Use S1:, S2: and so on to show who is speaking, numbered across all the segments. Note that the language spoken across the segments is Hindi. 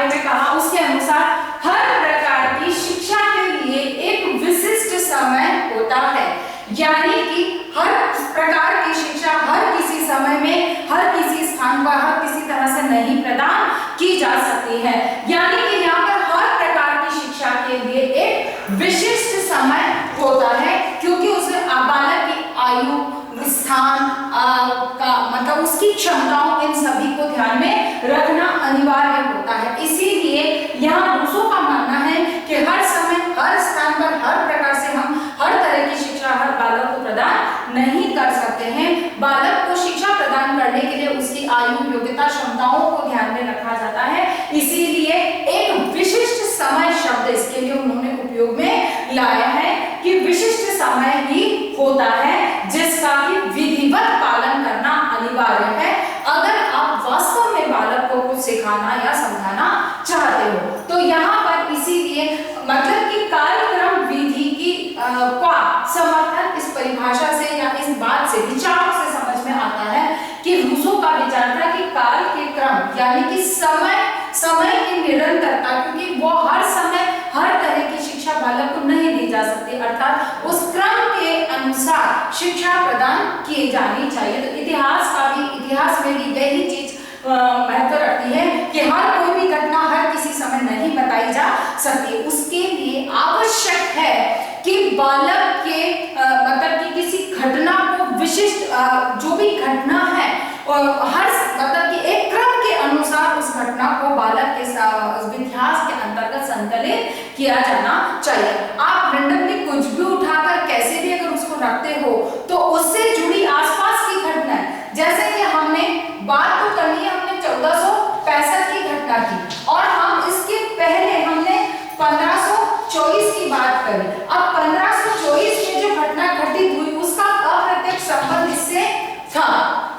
S1: में कहा उसके अनुसार हर प्रकार की शिक्षा के लिए एक विशिष्ट समय होता है, यानी कि हर प्रकार की शिक्षा हर किसी समय में, हर किसी स्थान पर, हर किसी तरह से नहीं प्रदान की जा सकती है। यानी कि यहाँ पर हर प्रकार की शिक्षा के लिए एक विशिष्ट समय होता है, क्योंकि उसमें बालक की आयु, स्थान का मतलब उसकी क्षमताओं, इन सभी को ध्यान में रखना अनिवार्य होता है। इसीलिए यहाँ रूसो का मानना है कि हर समय, हर स्थान पर, हर प्रकार से हम हर तरह की शिक्षा हर बालक को प्रदान नहीं कर सकते हैं। बालक को शिक्षा प्रदान करने के लिए उसकी आयु, योग्यता, क्षमताओं को ध्यान में रखा जाता है। इसीलिए एक विशिष्ट समय शब्द इसके लिए उन्होंने उपयोग में लाया है कि विशिष्ट समय ही होता है जिसका कि विधिवत पालन करना अनिवार्य है, अगर आप वास्तव में बालक को कुछ सिखाना या समझाना चाहते हो। तो यहाँ पर इसीलिए मतलब कि कार्यक्रम विधि की का समर्थन इस परिभाषा से या इस बात से, विचारों से समझ में आता है कि रूसो का विचार था कि काल के क्रम यानी कि समय की निरंतरता, क्योंकि वो हर समय हर तरह की शिक्षा बालक को नहीं दी जा सकती, अर्थात उस क्रम के अनुसार शिक्षा प्रदान की जानी चाहिए। तो इतिहास में भी यही चीज महत्व रखती है कि हर कोई भी घटना हर किसी समय नहीं बताई जा सकती। उसके लिए आवश्यक है कि बालक के मतलब कि किसी घटना को विशिष्ट जो भी घटना है और हर मतलब कि एक क्रम के अनुसार उस घटना को बालक के इतिहास के अंतर्गत संकलित किया जाना चाहिए। आप रैंडमली कुछ भी उठाकर कैसे भी अगर उसको रखते हो तो उससे जुड़ी आसपास की घटना है, जैसे कि हमने बात तो करनी है, हमने 1465 की घटना की और हम इसके पहले हमने 1524 की बात करी। अब 1524 में जो घटना घटित हुई उसका अप्रत्यक्ष संबंध इससे था।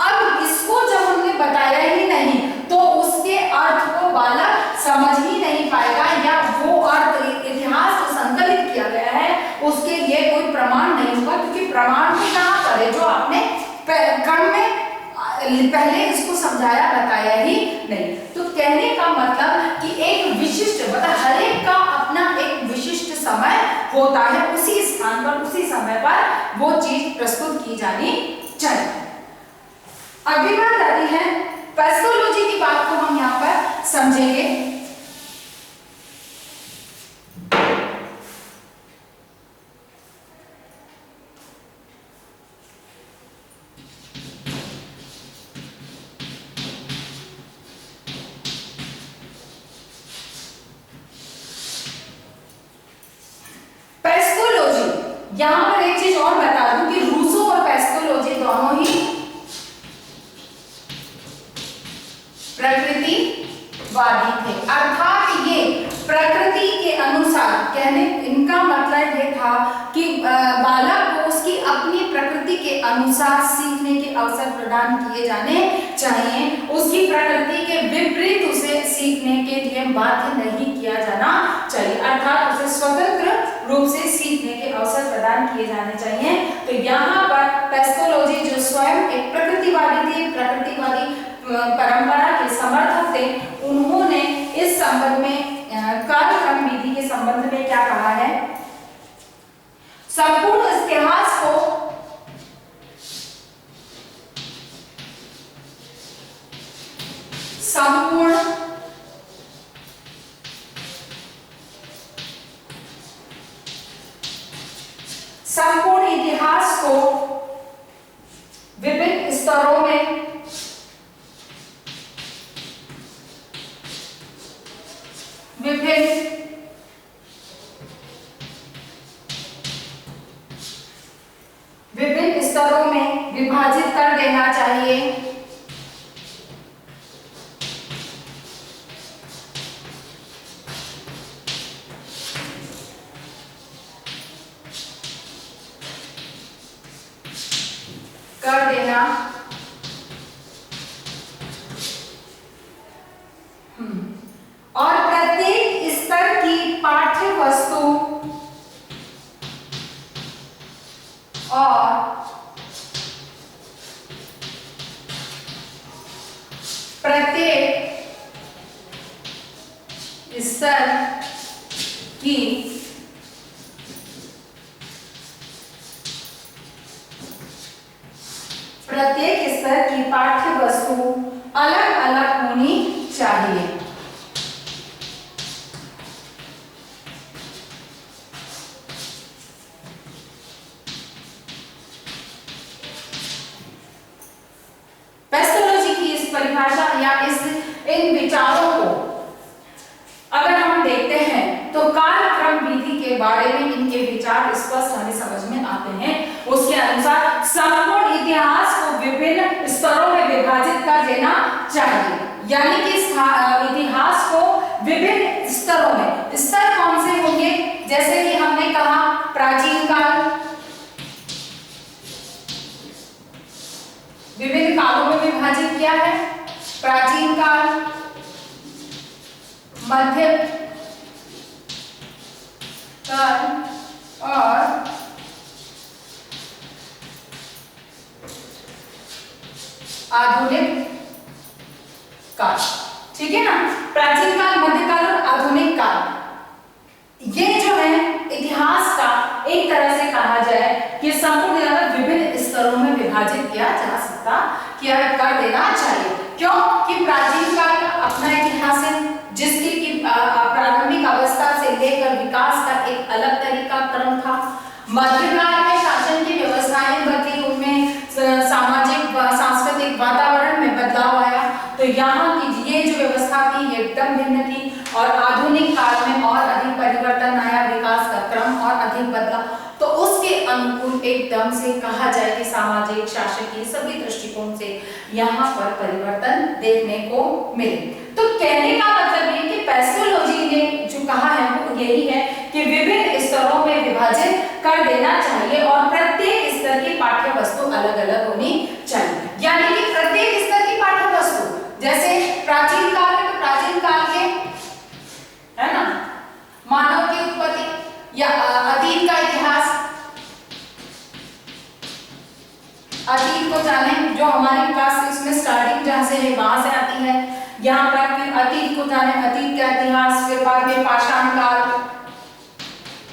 S1: अब इसको जब हमने बताया ही नहीं तो उसके अर्थ को बालक समझ ही नहीं पाएगा, या वो अर्थ इतिहास जो संकलित किया गया है उसके लिए कोई प्रमाण नहीं होगा, क्योंकि प्रमाण भी कहाँ पर है, जो आपने क्रम में पहले इसको समझाया बताया ही नहीं। तो कहने का मतलब कि एक विशिष्ट मतलब हर एक का अपना एक विशिष्ट समय होता है, उसी स्थान पर उसी समय पर वो चीज प्रस्तुत की जानी चाहिए। अगली बात आती है पेस्कोलॉजी की बात को हम यहाँ पर समझेंगे। यहाँ पर एक चीज और बता दूं कि रूसो और पेस्कोलॉजी दोनों ही प्रकृतिवादी थे, अर्थात ये प्रकृति के अनुसार, कहने इनका मतलब ये था कि बालक को उसकी अपनी प्रकृति के अनुसार सीखने के अवसर प्रदान किए जाने चाहिए, उसकी प्रकृति के विपरीत उसे सीखने के लिए बाध्य नहीं किया जाना चाहिए, अर्थात उसे स्वतंत्र रूप से सीखने के अवसर प्रदान किए जाने चाहिए। तो यहाँ पर पेस्कोलॉजी जो स्वयं एक प्रकृतिवादी थे, प्रकृतिवादी परंपरा के समर्थक थे, उन्होंने इस संबंध में कार्यक्रम विधि के संबंध में क्या कहा है, संपूर्ण इतिहास को संपूर्ण इतिहास को विभिन्न स्तरों में विभिन्न स्तरों में विभाजित कर देना चाहिए, और प्रत्येक स्तर की पाठ्य वस्तु और प्रत्येक स्तर की प्रत्येक स्तर की पाठ्य वस्तु अलग अलग होनी चाहिए। पेस्टोलॉजी की इस परिभाषा या इन विचारों को अगर हम देखते हैं तो कालक्रम विधि के बारे में इनके विचार स्पष्ट हमें समझ में आते हैं। उसके अनुसार संपूर्ण इतिहास को विभिन्न स्तरों में विभाजित कर देना चाहिए, यानी कि इतिहास को विभिन्न स्तरों में, स्तर कौन से होंगे, जैसे कि हमने कहा प्राचीन काल, विभिन्न कालों में विभाजित किया है, प्राचीन काल, मध्य काल और आधुनिक काल। ठीक है ना, प्राचीन काल, मध्यकाल और आधुनिक काल, ये जो है इतिहास का एक तरह से कहा जाए कि संपूर्ण विभिन्न स्तरों में विभाजित किया जा सकता, किया कर देना चाहिए। क्यों कि प्राचीन काल का अपना इतिहास है, जिसकी की प्रारंभिक अवस्था से लेकर विकास का एक अलग तरीका क्रम था। मध्यकाल में शासन की व्यवस्थाएं बदली, उनमें सामाजिक सांस्कृतिक वातावरण में बदलाव आया, तो यहाँ की ये जो व्यवस्था थी ये एकदम भिन्न थी। और आधुनिक काल में और अधिक परिवर्तन आया, विकास का क्रम और अधिक बदला, तो उसके अनुकूल एकदम से कहा जाए कि सामाजिक शासकीय सभी दृष्टिकोण से यहाँ पर परिवर्तन देखने को मिले। तो कहने का मतलब ये कि पेस्टोलॉजी ने जो कहा है वो यही है कि विभिन्न स्तरों में विभाजित कर देना चाहिए और प्रत्येक स्तर की पाठ्य वस्तु अलग अलग होनी चाहिए, यानी कि प्रत्येक स्तर की पाठ्य वस्तु, जैसे प्राचीन काल में तो प्राचीन काल के, है ना, मानव की उत्पत्ति या अतीत का इतिहास, अतीत को जाने, जो हमारी क्लास इसमें स्टार्टिंग जहां से है वहां से आती है, यहाँ पर फिर अतीत को जाने, अतीत का इतिहास, फिर बाद में पाषाण काल,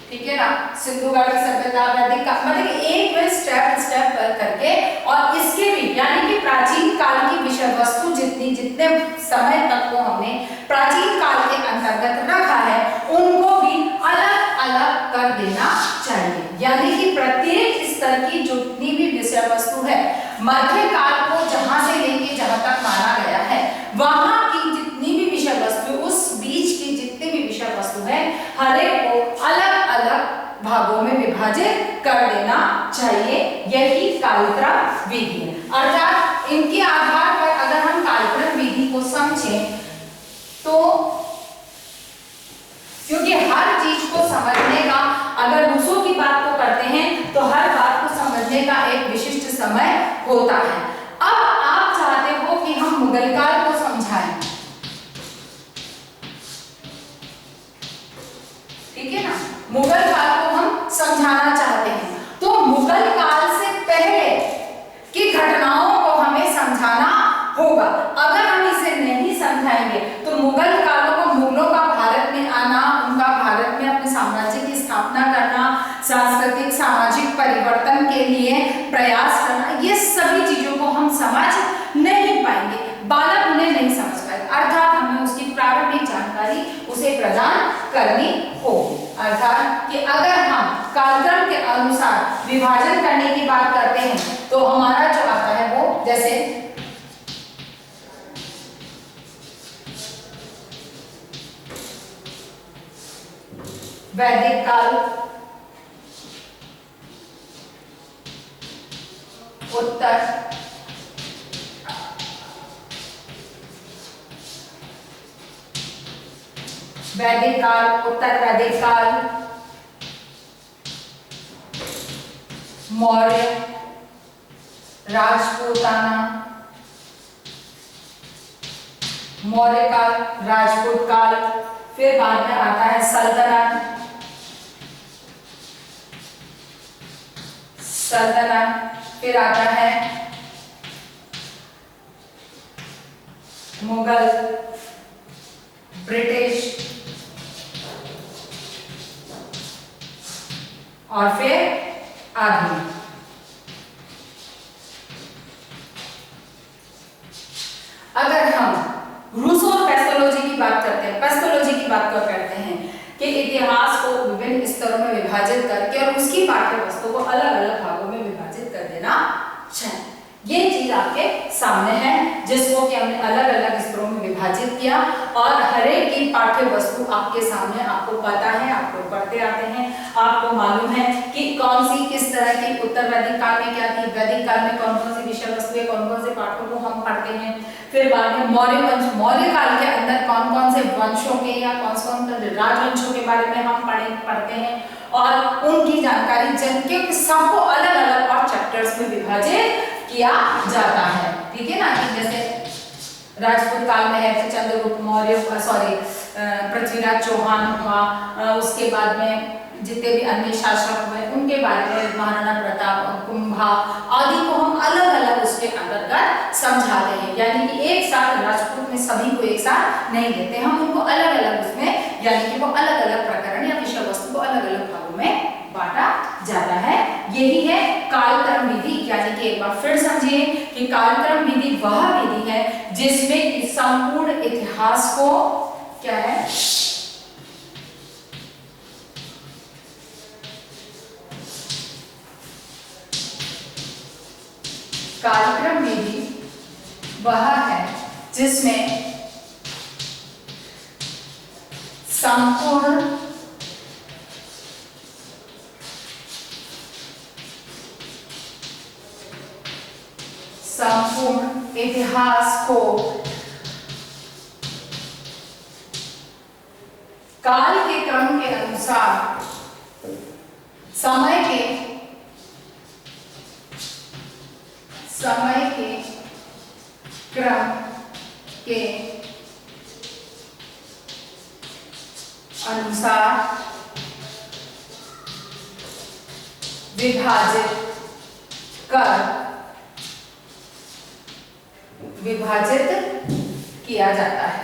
S1: ठीक है ना, सिंधु घाटी सभ्यता, वैदिक काल, मतलब एक में स्टेप स्टेप करके, और इसके भी यानी कि प्राचीन काल की विषय वस्तु जितने समय तक को हमने प्राचीन काल के अंतर्गत रखा है उनको भी अलग अलग कर देना चाहिए, यानी कि प्रत्येक स्तर की जितनी भी विषय वस्तु है, मध्यकाल को जहां से लेके जहां तक माना गया है वहां की जितनी भी विषय वस्तु, उस बीच की जितनी भी विषय वस्तु है, हर एक को अलग अलग भागों में विभाजित कर देना चाहिए। यही कालक्रम विधि है। अर्थात इनके आधार पर अगर हम कालक्रम विधि को समझें तो, क्योंकि हर चीज को समझने का, अगर दूसरों की बात को करते हैं तो हर बात को समझने का एक विशिष्ट समय होता है। अब आप चाहते हो कि हम मुगल काल को समझाएं, ठीक है ना, मुगल काल को हम समझाना चाहते हैं, तो मुगल काल से पहले की घटनाओं को हमें समझाना होगा। अगर हम इसे नहीं समझाएंगे तो मुगल कालों को, मुगलों का भारत में आना, उनका भारत में अपने साम्राज्य की स्थापना करना, सांस्कृतिक सामाजिक परिवर्तन के लिए प्रयास करना, ये सभी चीजों को हम समझ नहीं पाएंगे, बालक उन्हें नहीं समझ पाएगा। अर्थात हमें उसकी प्रारंभिक जानकारी उसे प्रदान करनी होगी। अर्थात कि अगर हम कालक्रम के अनुसार विभाजन करने की बात करते हैं तो हमारा जो आता है वो, जैसे वैदिक काल, उत्तर वैदिक काल, उत्तर वैदिक काल, मौर्य, राजपूताना, मौर्य काल, राजपूत काल, फिर बाद में आता है सल्तनत, फिर आता है मुगल, ब्रिटिश, और फिर आधुनिक। अगर हम रूसो और पेस्टोलॉजी की बात करते हैं, पेस्टोलॉजी की बात करते हैं कि इतिहास को विभिन्न स्तरों में विभाजित करके और उसकी पाठ्य वस्तु को अलग अलग भागों में विभाजित कर देना चाहिए। ये चीज आपके सामने है जिसको कि हमने अलग अलग स्तरों में विभाजित किया और हर एक की पाठ्य वस्तु आपके सामने, आपको पता है, आपको पढ़ते आते हैं, आपको मालूम है कि कौन सी किस तरह की उत्तर वैदिक काल में क्या थी, वैदिक काल में कौन कौन सी विषय वस्तु है, कौन कौन से पाठों को हम पढ़ते हैं, फिर बाद में मौर्य वंश, मौर्य काल के अंदर कौन कौन से वंशों के या कौन से राजवंशों के बारे में हम पढ़ते हैं और उनकी जानकारी क्योंकि सबको अलग अलग और चैप्टर्स में विभाजित किया जाता है। ठीक है ना, कि जैसे राजपूत काल में है तो चंद्रगुप्त मौर्य, पृथ्वीराज चौहान हुआ, उसके बाद में जितने भी अन्य शासक हुए उनके बारे में महाराणा प्रताप, कुंभा आदि को हम अलग अलग उसके अंतर्गत समझाते हैं। यानी कि एक साथ राजपूत में सभी को एक साथ नहीं देते, हम उनको अलग अलग उसमें, यानी कि वो अलग अलग प्रकरण या विषय वस्तु को अलग अलग भागों में बांटा जाता है। यही है कालक्रम विधि। यानी कि एक बार फिर समझिए कि कालक्रम विधि वह विधि है जिसमें संपूर्ण इतिहास को क्या है, कालक्रम विधि वह है जिसमें संपूर्ण इतिहास को काल के क्रम के अनुसार, समय के क्रम के अनुसार विभाजित किया जाता है।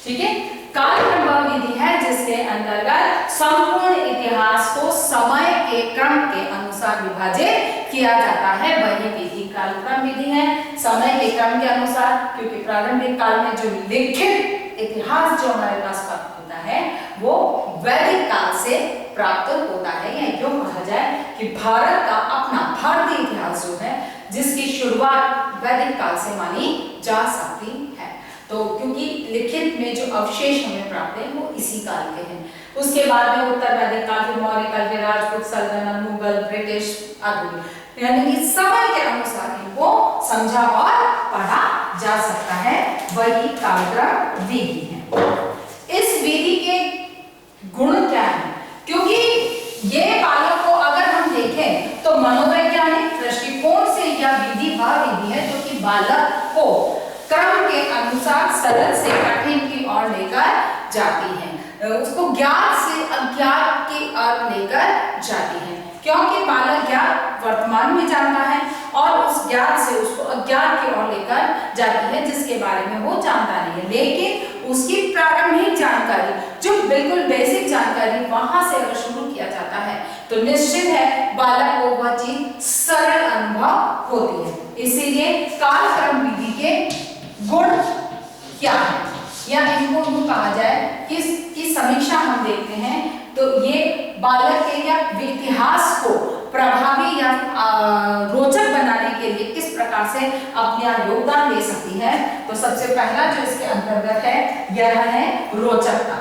S1: ठीक है, कालक्रम वह विधि है जिसके अंतर्गत संपूर्ण इतिहास को समय के क्रम के अनुसार विभाजित किया जाता है, वही विधि कालक्रम विधि है। समय के क्रम के अनुसार, क्योंकि प्रारंभिक काल में जो लिखित इतिहास जो हमारे पास प्राप्त होता है वो वैदिक काल से प्राप्त होता है, या यूं कहा जाए कि भारत का अपना भारतीय इतिहास जो है जिसकी शुरुआत वैदिक काल से मानी जा सकती है। तो क्योंकि लिखित में जो अवशेष हमें प्राप्त है वो इसी काल के हैं। उसके बाद में उत्तर वैदिक काल, फिर मौर्य काल, फिर राजपूत, सल्तनत, मुगल, ब्रिटिश आदि, यानी कि समय के अनुसार इनको समझा और पढ़ा जा सकता है, वही कालक्रम विधि है। इस विधि के गुण क्या है? क्योंकि ये बालक को अगर हम देखें तो मनोवैज्ञानिक दृष्टिकोण से यह विधि वह विधि है जो कि बालक को क्रम के अनुसार सरल से कठिन की ओर लेकर जाती है, उसको ज्ञात से अज्ञात की ओर लेकर जाती है। क्योंकि बालक ज्ञात वर्तमान में जानता है और उस ज्ञात से उसको अज्ञात की ओर लेकर जाती है जिसके बारे में वो जानता नहीं है, लेकिन उसकी प्रारंभिक जानकारी जो बिल्कुल बेसिक जानकारी वहां से अगर शुरू किया जाता है तो निश्चित है बालक को वह चीज सरल अनुभव होती है। इसीलिए कालक्रम विधि के गुण क्या है, या इनको यूं कहा जाए कि इसकी समीक्षा हम देखते हैं तो ये बालक के या इतिहास को प्रभावी या रोचक बनाने के लिए किस प्रकार से अपना योगदान दे सकती है। तो सबसे पहला जो इसके अंतर्गत है यह है रोचकता।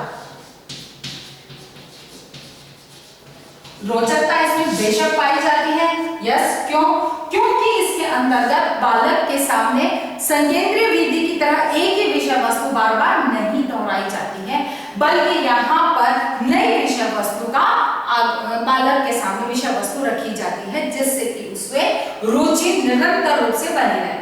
S1: रोचकता इसमें बेशक पाई जाती है, यस, क्यों? क्योंकि इसके अंतर्गत बालक के सामने संकेंद्रीय विधि की तरह एक ही विषय वस्तु बार बार नहीं दोहराई जाती है, बल्कि यहाँ पर नई विषय वस्तु का बालक के सामने विषय वस्तु रखी जाती है जिससे कि उसमें रुचि निरंतर रूप से बनी रहे।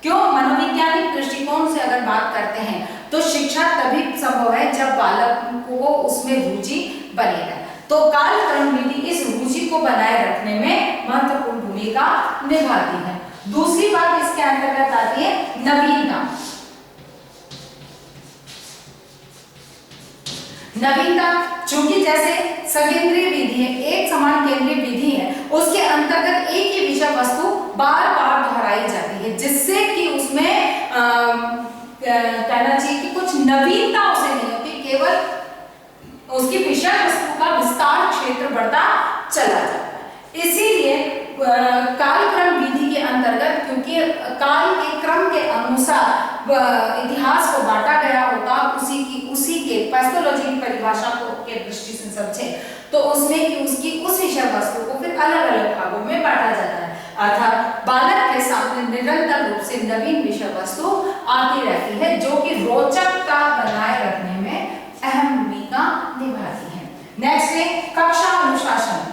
S1: क्यों? मनोवैज्ञानिक दृष्टिकोण से अगर बात करते हैं तो शिक्षा तभी संभव है जब बालक को उसमें रुचि बनी रहे। तो कालक्रम विधि इस रुचि को बनाए रखने में महत्वपूर्ण भूमिका निभाती है। दूसरी बात इसके अंतर्गत आती है नवीनता। नवीनता, चूंकि जैसे सकेंद्रीय विधि है, एक समान केंद्रीय विधि है, उसके अंतर्गत एक ही विषय वस्तु बार बार दोहराई जाती है, जिससे कि उसमें कहना चाहिए कि कुछ नवीनता उसे नहीं होती, केवल उसकी विषय वस्तु का विस्तार क्षेत्र बढ़ता चला जाता है। इसीलिए कालक्रम विधि के अंतर्गत, क्योंकि काल के क्रम के अनुसार इतिहास को बांटा गया होता, उसी के पैथोलॉजी की परिभाषा को के दृष्टि से समझे तो उसमें कि उसकी उस विषय वस्तु को फिर अलग अलग भागों में बांटा जाता है, अर्थात बालक के सामने निरंतर रूप से नवीन विषय वस्तु आती रहती है, जो कि रोचकता बनाए रखने में अहम भूमिका निभाती है। नेक्स्ट है कक्षा अनुशासन।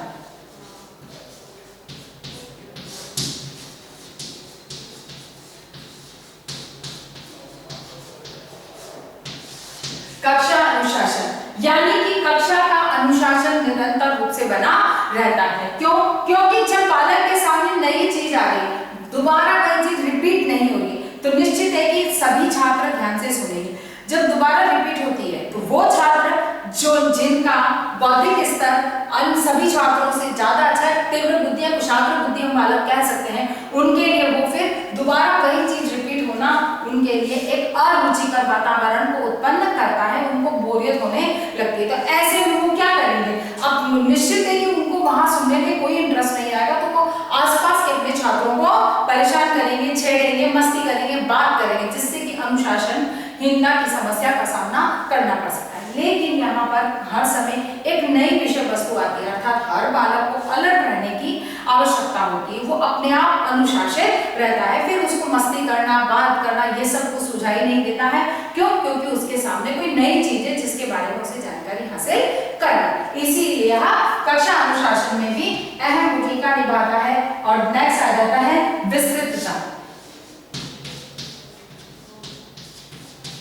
S1: कक्षा अनुशासन यानी कि कक्षा का अनुशासन निरंतर रूप से बना रहता है। क्यों? क्योंकि जब बालक के सामने नई चीज आ रही, दोबारा वही चीज रिपीट नहीं हो रही, तो निश्चित है कि सभी छात्र ध्यान से सुनेंगे। जब दोबारा रिपीट होती है तो वो छात्र जो जिनका बौद्धिक स्तर अन्य सभी छात्रों से ज्यादा अच्छा है, तीव्र बुद्धि या कुशाग्र बुद्धि हम बालक कह सकते हैं, उनके लिए वो फिर दोबारा वही चीज रिपीट होना उनके लिए एक अरुचिकर वातावरण को उत्पन्न करता है, उनको बोरियत होने लगती है। तो ऐसे में वो क्या करेंगे? अब निश्चित है कि उनको वहां सुनने में कोई इंटरेस्ट नहीं आएगा, तो वो आसपास के अपने छात्रों को परेशान करेंगे, छेड़ेंगे, मस्ती करेंगे, बात करेंगे, जिससे कि अनुशासनहीनता की समस्या का सामना करना पड़ सकता है। लेकिन यहाँ पर हर समय एक नई विषय वस्तु आती है, अर्थात हर बालक को अलर्ट रहने की आवश्यकता होती है, वो अपने आप अनुशासित रहता है, फिर उसको मस्ती करना, बात करना ये सब को सुझाई नहीं देता है। क्यों? क्योंकि उसके सामने कोई नई चीज है जिसके बारे में उसे जानकारी हासिल करना। इसीलिए यह कक्षा अनुशासन में भी अहम भूमिका निभाता है। और नेक्स्ट आ जाता है विस्तृतता।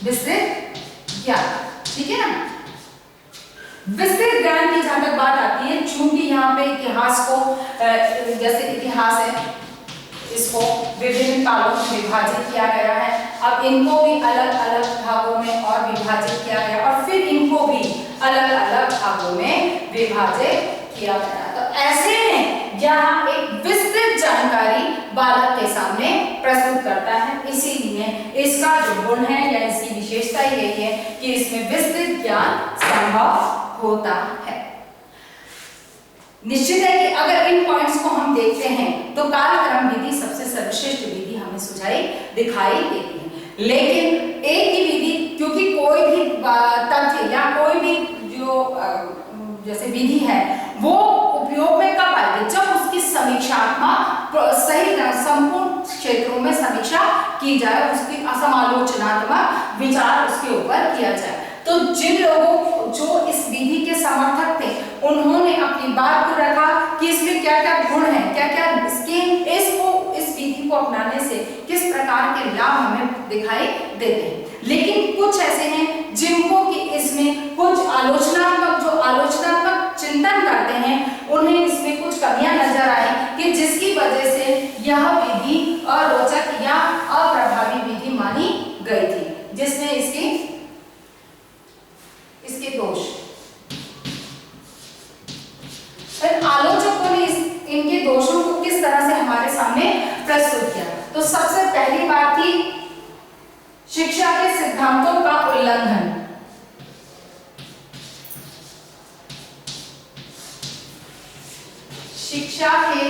S1: विस्तृत ज्ञान, ठीक है ना। विस्तृत ज्ञान की जहां तक बात आती है, चूंकि यहाँ पे इतिहास को जैसे इतिहास है, इसको विभिन्न कालों में विभाजित किया गया है। अब इनको भी अलग अलग भागों में और विभाजित किया गया, और फिर इनको भी अलग अलग भागों में विभाजित किया गया। तो ऐसे में यहाँ एक विस्तृत जानकारी बालक के सामने प्रस्तुत करता है। इसीलिए इसका जो गुण है या इसकी विशेषता यही है कि इसमें विस्तृत ज्ञान संभव होता है। निश्चित है कि अगर इन पॉइंट्स को हम देखते हैं तो कालक्रम विधि सबसे सर्वश्रेष्ठ विधि हमें सुझाई दिखाई देती है। लेकिन एक ही विधि, क्योंकि कोई भी तथ्य या कोई भी जो जैसे विधि है वो उपयोग में कब आएगी? जब उसकी समीक्षात्मक सही संपूर्ण क्षेत्रों में समीक्षा की जाए, उसकी समालोचनात्मक विचार उसके ऊपर किया जाए। तो जिन लोगों जो इस विधि के समर्थक थे, उन्होंने अपनी बात को रखा कि इसमें क्या क्या गुण है, क्या क्या इस विधि को अपनाने से किस प्रकार के लाभ हमें दिखाई देते हैं। लेकिन कुछ ऐसे हैं जिनको कि इसमें कुछ आलोचनात्मक चिंतन करते हैं, उन्हें इसमें कुछ कमियां नजर आई कि जिसकी वजह से यह विधि अरोचक या अप्रभावी विधि मानी गई थी, जिसमें इसके दोष। आलोचकों ने इनके दोषों को किस तरह से हमारे सामने प्रस्तुत किया? तो सबसे पहली बात थी शिक्षा के सिद्धांतों का उल्लंघन। शिक्षा के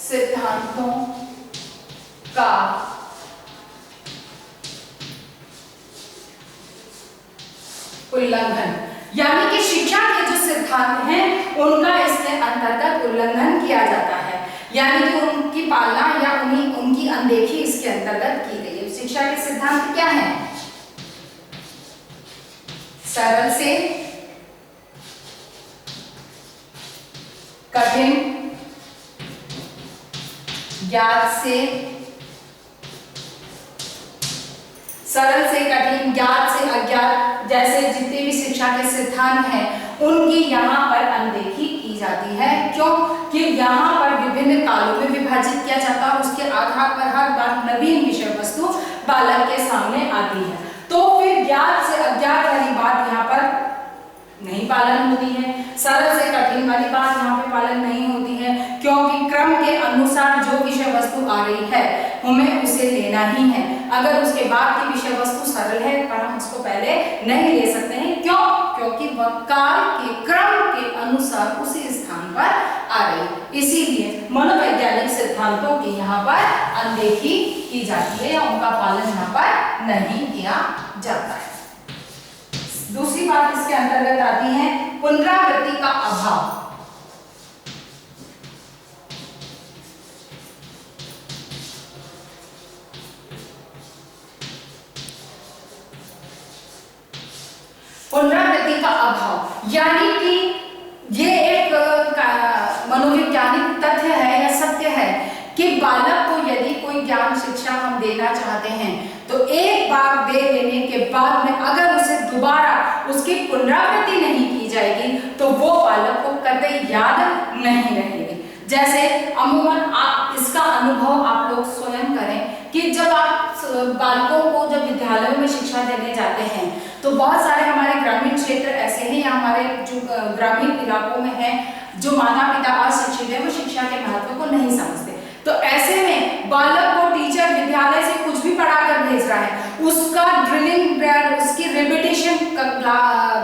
S1: सिद्धांतों का उल्लंघन, यानी कि शिक्षा के जो सिद्धांत हैं उनका इसके अंतर्गत उल्लंघन किया जाता है, यानी कि उनकी पालना या उनकी अनदेखी इसके अंतर्गत की गई है। शिक्षा के सिद्धांत क्या है? सरल से कठिन, ज्ञात से सरल से कठिन, ज्ञात से अज्ञात, जैसे जितने भी शिक्षा के सिद्धांत हैं उनकी यहाँ पर अनदेखी की जाती है। क्यों? कि यहाँ पर विभिन्न कालों में विभाजित किया जाता है और उसके आधार पर हर बार नवीन विषय वस्तु बालक के सामने आती है। तो फिर ज्ञात से अज्ञात वाली बात यहाँ पर नहीं पालन होती है, सरल से कठिन वाली बात यहाँ पे पालन नहीं होती है, क्योंकि क्रम के अनुसार जो विषय वस्तु आ रही है हमें उसे लेना ही है। अगर उसके बाद की विषय वस्तु सरल है पर हम उसको पहले नहीं ले सकते हैं। क्यों? क्योंकि वह काल के क्रम के अनुसार उसी स्थान पर आ रही है। इसीलिए मनोवैज्ञानिक सिद्धांतों की यहाँ पर अनदेखी की जाती है या उनका पालन यहाँ पर नहीं किया जाता है। दूसरी बात इसके अंतर्गत आती है पुनरावृत्ति का अभाव। पुनरावृत्ति का अभाव यानी कि ये एक मनोवैज्ञानिक तथ्य है या सत्य है कि बालक को यदि कोई ज्ञान शिक्षा हम देना चाहते हैं तो एक बार दे देने के बाद में अगर उसे दोबारा उसकी पुनरावृत्ति नहीं की जाएगी तो वो बालक को कतई याद नहीं रहेगी। जैसे अमूमन आप इसका अनुभव आप लोग स्वयं करें कि जब आप बालकों को जब विद्यालयों में शिक्षा देने जाते हैं तो बहुत सारे हमारे ग्रामीण क्षेत्र ऐसे हैं या हमारे जो ग्रामीण इलाकों में है जो माता पिता अशिक्षित है वो शिक्षा के महत्व को नहीं समझते। तो ऐसे में बालक को टीचर विद्यालय से कुछ भी पढ़ा कर भेज रहा है, उसका ड्रिलिंग उसकी रिपीटेशन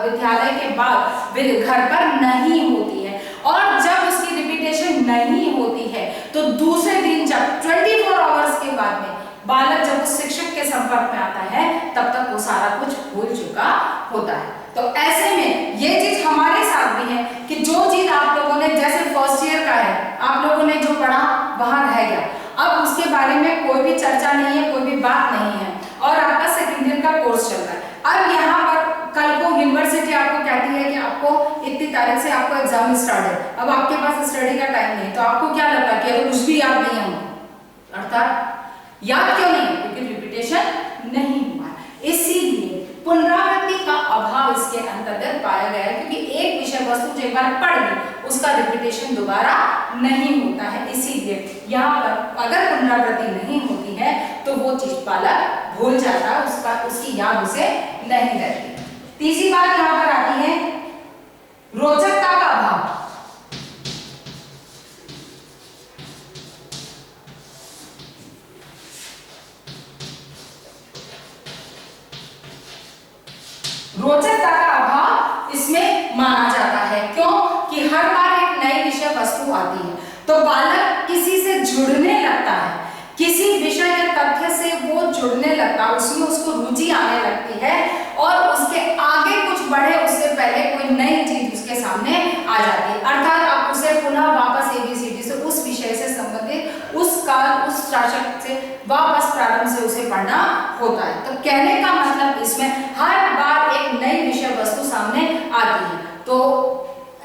S1: विद्यालय के बाद घर पर नहीं होती है और जब उसकी रिपीटेशन नहीं होती है तो दूसरे दिन जब 24 आवर्स के बाद में बालक जब उस शिक्षक के संपर्क में आता है तब तक वो सारा कुछ भूल चुका होता है। तो ऐसे में ये चीज हमारे साथ भी है कि जो चीज आप लोगों ने जैसे फर्स्ट ईयर का है आप लोगों ने जो पढ़ा वहां रह गया, अब उसके बारे में कोई भी चर्चा नहीं है, कोई भी बात नहीं है और आपका सेकेंड ईयर का कोर्स चल रहा है। अब यहाँ पर कल को यूनिवर्सिटी आपको कहती है कि आपको इतनी तारीख से आपको एग्जाम स्टार्ट है, अब आपके पास स्टडी का टाइम नहीं, तो आपको क्या लगता है कि अगर कुछ भी याद नहीं है, अर्थात याद क्यों नहीं? क्योंकि रिपीटेशन नहीं हुआ। इसीलिए पुनरावृत्ति का अभाव इसके अंतर्गत पाया गया है, क्योंकि एक विषय वस्तु जो एक बार पढ़ ली उसका रिपीटेशन दोबारा नहीं होता है। इसीलिए यहाँ पर अगर पुनरावृत्ति नहीं होती है तो वो चीज बालक भूल जाता है, उसकी याद उसे नहीं रहती। तीसरी बात यहाँ पर आती है रोचकता का अभाव। रोचकता का अभाव इसमें माना जाता है। क्यों? कि हर बार एक नई विषय वस्तु आती है तो बालक किसी से जुड़ने लगता है, किसी विषय या तथ्य से वो जुड़ने लगता है, उसमें उसको रुचि आने लगती है और उसके आगे कुछ बढ़े उससे पहले कोई नई चीज उसके सामने आ जाती है। अर्थात आप उसे पुनः वापस ABCD से उस विषय से संबंधित उस काल उस शासक से वापस प्रारंभ से उसे पढ़ना होता है। तो कहने का मतलब इसमें हर बार एक नई विषय वस्तु सामने आती है। तो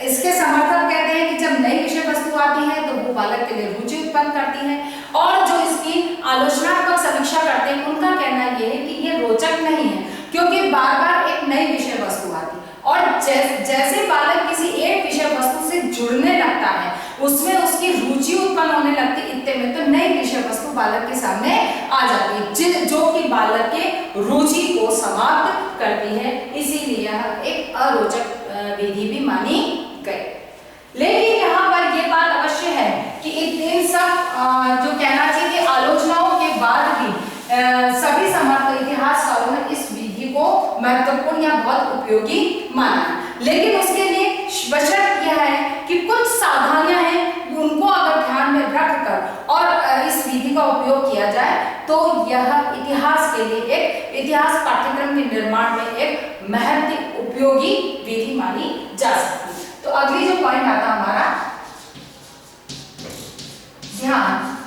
S1: इसके समर्थक कहते हैं कि जब नई विषय वस्तु आती है तो वो बालक के लिए रुचि उत्पन्न करती है और जो इसकी आलोचनात्मक समीक्षा करते हैं उनका कहना यह है कि ये रोचक नहीं है, क्योंकि बार बार एक नई विषय वस्तु आती है और जैसे बालक किसी एक विषय वस्तु से जुड़ने लगता है उसमें उसकी रुचि उत्पन्न होने लगती है, इतने में तो नई विषय वस्तु बालक के सामने आ जाती है जो कि बालक के रुचि को समाप्त करती है। इसीलिए यह एक अरोचक विधि भी मानी गई। लेकिन यहाँ पर यह बात अवश्य है कि इन सब जो कहना चाहिए कि आलोचनाओं के बाद भी सभी समर्थ इतिहासकारों ने इस विधि को महत्वपूर्ण या बहुत उपयोगी माना है। लेकिन उसके लिए बशर्त यह है कि कुछ सावधानियां हैं उनको अगर ध्यान में रखकर और इस विधि का उपयोग किया जाए तो यह इतिहास के लिए एक इतिहास पाठ्यक्रम के निर्माण में एक महत्व उपयोगी विधि मानी जा सकती है। तो अगली जो पॉइंट आता हमारा ध्यान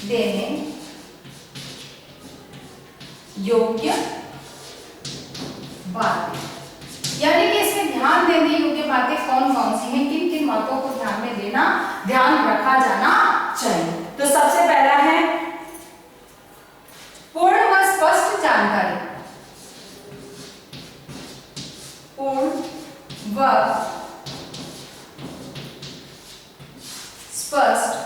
S1: देने योग्य बातें, यानी कि इसमें ध्यान देने योग्य बातें कौन कौन सी हैं, किन किन बातों को ध्यान में देना ध्यान रखा जाना चाहिए। तो सबसे पहला है पूर्ण व स्पष्ट जानकारी। पूर्ण व स्पष्ट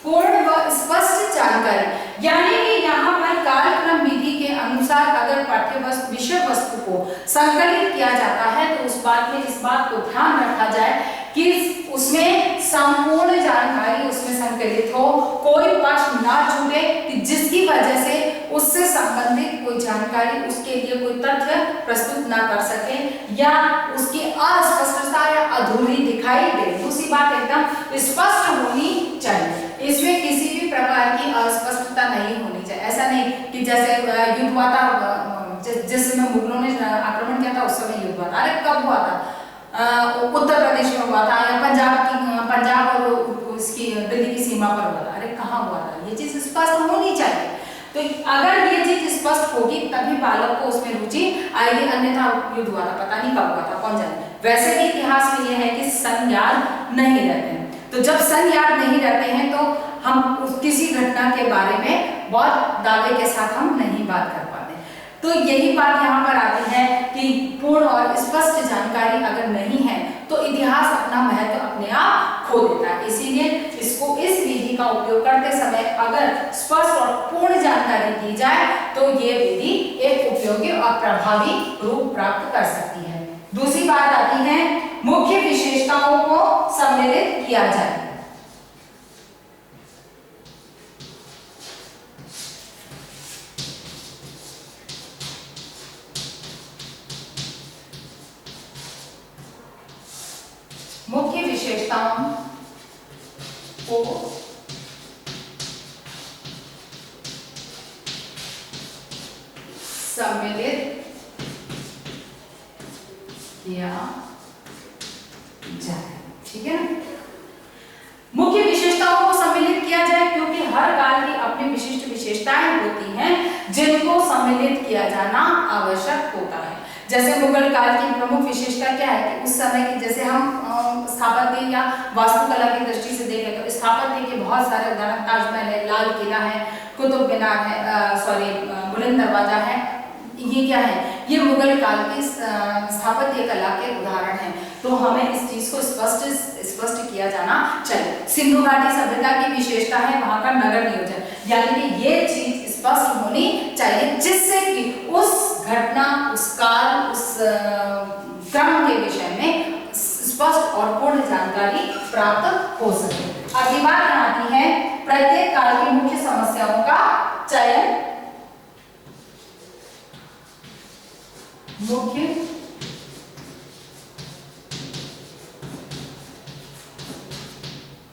S1: पूर्ण व स्पष्ट जानकारी, यानी कि यहाँ पर कार्यक्रम विधि के अनुसार अगर पाठ्य वस्तु विषय वस्तु को संकलित किया जाता है तो उस बात में इस बात को ध्यान रखा जाए कि उसमें संपूर्ण जानकारी उसमें संकलित हो, कोई पक्ष ना छूटे जिसकी वजह से उससे संबंधित कोई जानकारी उसके लिए कोई तथ्य प्रस्तुत ना कर सके या उसकी अस्पष्टता या अधूरी दिखाई दे। दूसरी बात एकदम स्पष्ट होनी चाहिए, इसमें किसी भी प्रकार की अस्पष्टता नहीं होनी चाहिए। ऐसा नहीं कि जैसे युद्ध हुआ था, जिस समय मुगलों ने आक्रमण किया था उस समय युद्ध हुआ था, अरे कब हुआ था? उत्तर प्रदेश में हुआ था या पंजाब और उसकी दिल्ली की सीमा पर हुआ था, अरे कहाँ हुआ था? ये चीज स्पष्ट होनी चाहिए। तो अगर ये चीज स्पष्ट होगी तभी बालक को उसमें रुचि आएगी, अन्यथा युद्ध हुआ था पता नहीं कब हुआ था, कौन जाने। वैसे भी इतिहास में यह है कि सन याद नहीं रहते हैं, तो जब सन याद नहीं रहते हैं तो हम किसी घटना के बारे में बहुत दावे के साथ हम नहीं बात कर पाते। तो यही बात यहाँ पर आती है कि पूर्ण और स्पष्ट जानकारी अगर नहीं है तो इतिहास अपना महत्व अपने आप खो देता है। इसीलिए इसको इस विधि का उपयोग करते समय अगर स्पष्ट और पूर्ण जानकारी दी जाए तो ये विधि एक उपयोगी और प्रभावी रूप प्राप्त कर सकती है। दूसरी बात आती है मुख्य विशेषताओं को सम्मिलित किया जाए। मुख्य विशेषताओं को सम्मिलित किया जाए। ठीक है, मुख्य विशेषताओं को सम्मिलित किया जाए क्योंकि हर काल की अपनी विशिष्ट विशेषताएं होती हैं जिनको सम्मिलित किया जाना आवश्यक होता है। जैसे मुगल काल की प्रमुख विशेषता क्या है कि उस समय की, जैसे हम स्थापत्य या वास्तुकला की दृष्टि से देखें तो स्थापत्य के बहुत सारे उदाहरण, ताजमहल है, लाल किला है, कुतुब मीनार है, बुलंद दरवाजा है, ये क्या है? ये मुगल काल की स्थापत्य कला के उदाहरण हैं। तो हमें इस चीज को स्पष्ट किया जाना चाहिए। सिंधु घाटी सभ्यता की विशेषता है वहां का नगर नियोजन, यानी कि ये चीज स्पष्ट होनी चाहिए जिससे कि उस घटना, उस काल, उस क्रम के विषय में स्पष्ट और पूर्ण जानकारी प्राप्त हो सके। अगली बात यहाँ आती है प्रत्येक काल की मुख्य समस्याओं का चयन।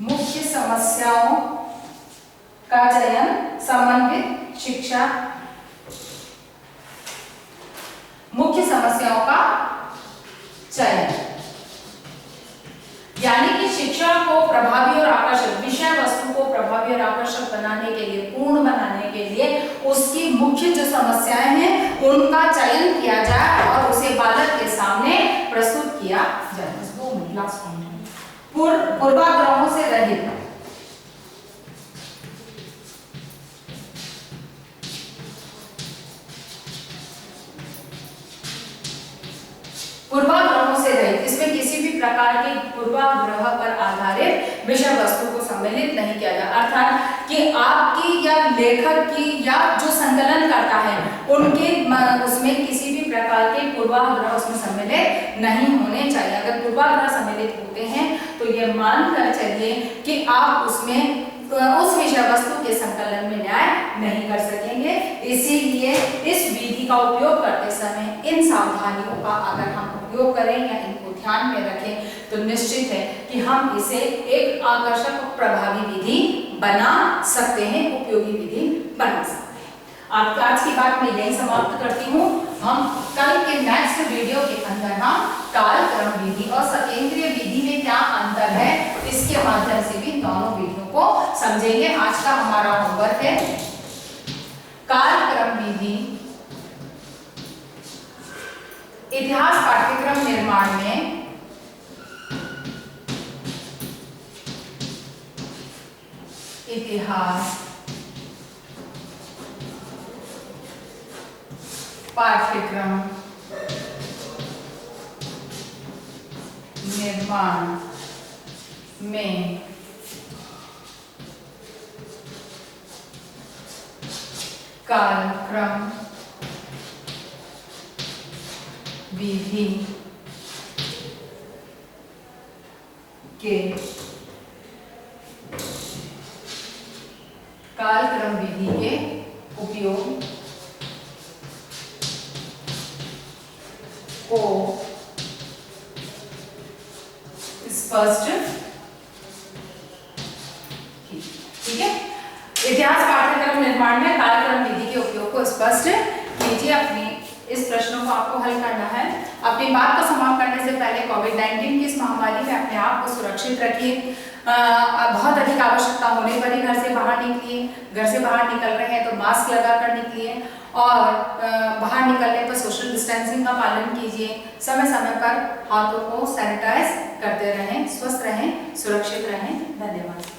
S1: मुख्य समस्याओं का चयन, समन्वित शिक्षा। मुख्य समस्याओं का चयन यानी कि शिक्षा को प्रभावी और आकर्षक, विषय वस्तु को प्रभावी और आकर्षक बनाने के लिए, पूर्ण बनाने के लिए उसकी मुख्य जो समस्याएं हैं उनका चयन किया जाए और उसे बालक के सामने प्रस्तुत किया जाए। पूर्वाग्रहों से रहित। पूर्वाग्रहों से रहित, इसमें किसी भी प्रकार के पूर्वाग्रह पर आधारित विषय वस्तु को सम्मिलित नहीं किया जाए, अर्थात कि आपकी या लेखक की या जो संकलन करता है उनके उसमें किसी भी प्रकार के पूर्वाग्रह उसमें सम्मिलित नहीं होने चाहिए। अगर पूर्वाग्रह सम्मिलित होते हैं तो ये मानकर चलिए कि आप उसमें उस विषय वस्तु के संकलन में न्याय नहीं कर सकेंगे। इसीलिए इस विधि का उपयोग करते समय इन सावधानियों का अगर हम उपयोग करें या इनको ध्यान में रखें तो निश्चित है कि हम इसे एक आकर्षक और प्रभावी विधि बना सकते हैं, उपयोगी विधि बना सकते हैं। आप आज की बात मैं यही समाप्त करती हूँ। हम कल के नेक्स्ट वीडियो के अंदर हम काल क्रम विधि और सकेंद्रीय विधि में क्या अंतर है इसके माध्यम से भी दोनों विधियों को समझेंगे। आज का हमारा होमवर्क है काल क्रम विधि इतिहास पाठ्यक्रम निर्माण में इतिहास पाठ्यक्रम निर्माण में कालक्रम विधि के उपयोग को स्पष्ट, ठीक है। इतिहास पाठ्यक्रम निर्माण में कालक्रम विधि के उपयोग को स्पष्ट कीजिए। अपनी इस प्रश्नों को आपको हल करना है। अपनी बात को समाप्त करने से पहले कोविड-19 की इस महामारी में अपने आप को सुरक्षित रखिए। बहुत अधिक आवश्यकता होने पर ही घर से बाहर निकलिए। घर से बाहर निकल रहे हैं तो मास्क लगाकर निकलिए और बाहर निकलने पर सोशल डिस्टेंसिंग का पालन कीजिए। समय समय पर हाथों को सैनिटाइज करते रहें। स्वस्थ रहें, सुरक्षित रहें। धन्यवाद।